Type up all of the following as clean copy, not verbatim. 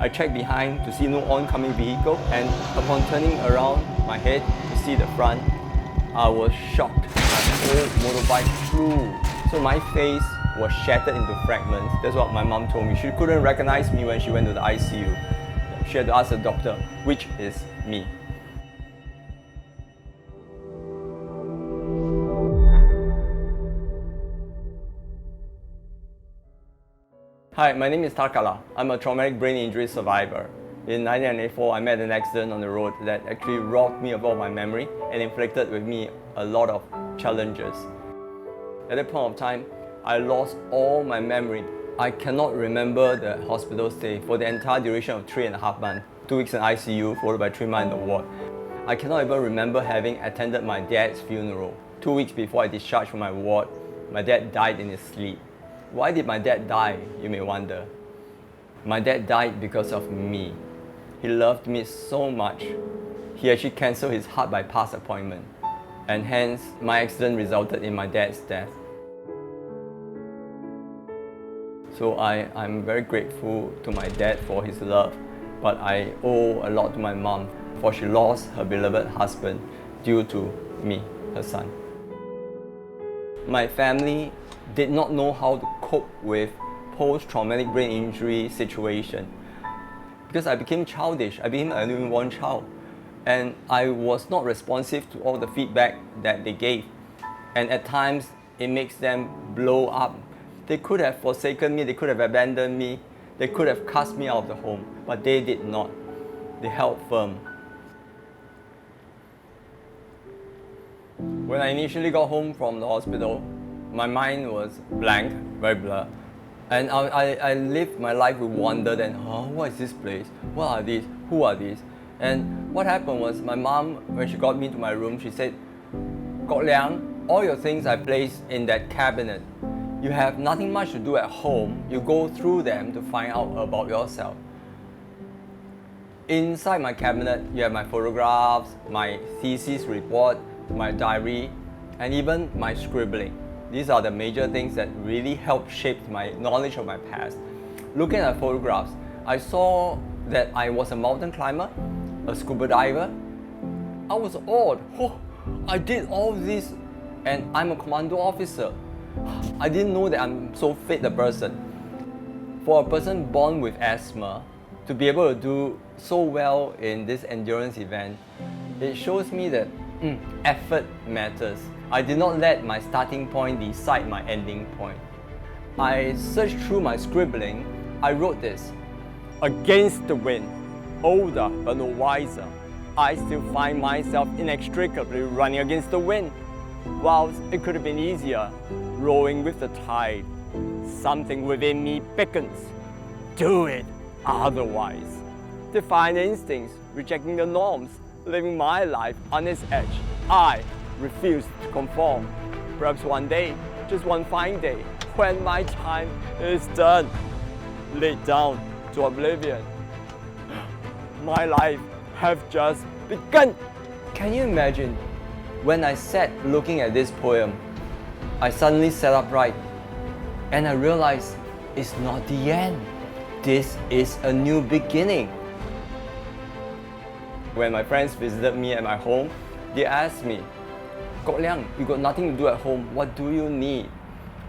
I checked behind to see no oncoming vehicle, and upon turning around my head to see the front, I was shocked. My whole motorbike flew. So my face was shattered into fragments. That's what my mom told me. She couldn't recognize me when she went to the ICU. She had to ask the doctor, which is me. Hi, my name is Takalah. I'm a traumatic brain injury survivor. In 1994, I met an accident on the road that actually robbed me of all my memory and inflicted with me a lot of challenges. At that point of time, I lost all my memory. I cannot remember the hospital stay for the entire duration of 3.5 months. 2 weeks in ICU, followed by 3 months in the ward. I cannot even remember having attended my dad's funeral. 2 weeks before I discharged from my ward, my dad died in his sleep. Why did my dad die, you may wonder? My dad died because of me. He loved me so much. He actually cancelled his heart bypass appointment, and hence my accident resulted in my dad's death. So I'm very grateful to my dad for his love, but I owe a lot to my mom, for she lost her beloved husband due to me, her son. My family did not know how to cope with post-traumatic brain injury situation. Because I became childish, I became a newborn child, and I was not responsive to all the feedback that they gave. And at times, it makes them blow up. They could have forsaken me, they could have abandoned me, they could have cast me out of the home, but they did not. They held firm. When I initially got home from the hospital, my mind was blank, very blurred. And I lived my life with wonder then, what is this place? What are these? Who are these? And what happened was my mom, when she got me to my room, she said, Kok Liang, all your things I placed in that cabinet. You have nothing much to do at home. You go through them to find out about yourself. Inside my cabinet, you have my photographs, my thesis report, my diary, and even my scribbling. These are the major things that really helped shape my knowledge of my past. Looking at photographs, I saw that I was a mountain climber, a scuba diver. I was awed. I did all this, and I'm a commando officer. I didn't know that I'm so fit a person. For a person born with asthma, to be able to do so well in this endurance event, it shows me that effort matters. I did not let my starting point decide my ending point. I searched through my scribbling. I wrote this. Against the wind, older but no wiser, I still find myself inextricably running against the wind. Whilst it could have been easier, rowing with the tide, something within me beckons. Do it otherwise. Defying the instincts, rejecting the norms, living my life on its edge. I refuse to conform. Perhaps one day, just one fine day, when my time is done, laid down to oblivion, my life have just begun. Can you imagine? When I sat looking at this poem, I suddenly sat upright and I realized it's not the end. This is a new beginning. When my friends visited me at my home, they asked me, Kok Liang, you got nothing to do at home, what do you need?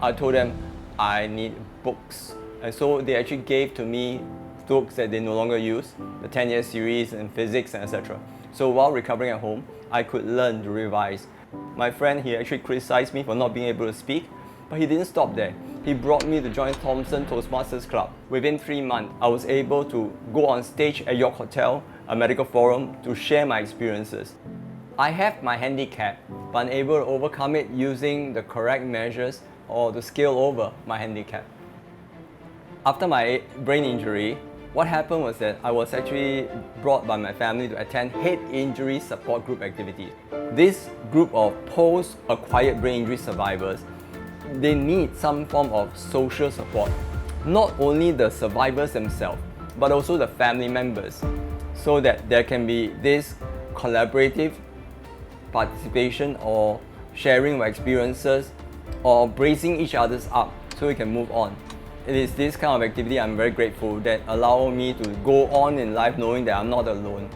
I told them, I need books. And so they actually gave to me books that they no longer use, the 10-year series in physics and etc. So while recovering at home, I could learn to revise. My friend, he actually criticized me for not being able to speak, but he didn't stop there. He brought me to join Thompson Toastmasters Club. Within 3 months, I was able to go on stage at York Hotel, a medical forum, to share my experiences. I have my handicap, but unable to overcome it using the correct measures or to scale over my handicap. After my brain injury, what happened was that I was actually brought by my family to attend head injury support group activities. This group of post-acquired brain injury survivors, they need some form of social support. Not only the survivors themselves, but also the family members, so that there can be this collaborative participation or sharing of experiences or bracing each other's up so we can move on. it is this kind of activity I'm very grateful that allow me to go on in life knowing that I'm not alone.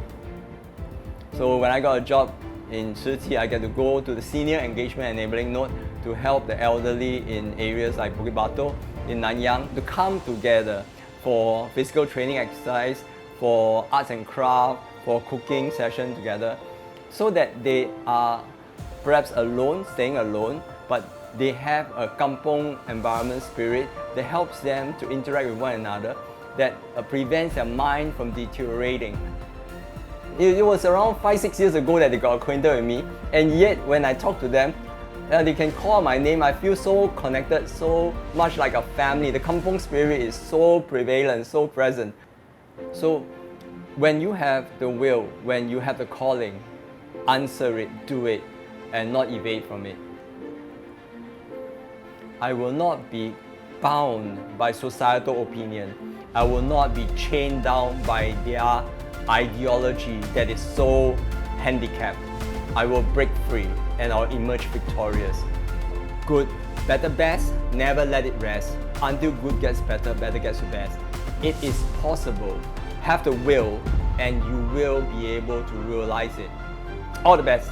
So when I got a job in Tzu-Chi, I get to go to the Senior Engagement Enabling Node to help the elderly in areas like Bukit Batok, in Nanyang, to come together for physical training exercise, for arts and craft, for cooking session together, so that they are perhaps alone, staying alone, but they have a kampong environment spirit that helps them to interact with one another, that prevents their mind from deteriorating. It was around 5-6 years ago that they got acquainted with me, and yet when I talk to them, they can call my name. I feel so connected, so much like a family. The kampong spirit is so prevalent, so present. So when you have the will, when you have the calling, answer it, do it, and not evade from it. I will not be bound by societal opinion. I will not be chained down by their ideology that is so handicapped. I will break free and I'll emerge victorious. Good, better, best, never let it rest. Until good gets better, better gets to best. It is possible. Have the will and you will be able to realize it. All the best.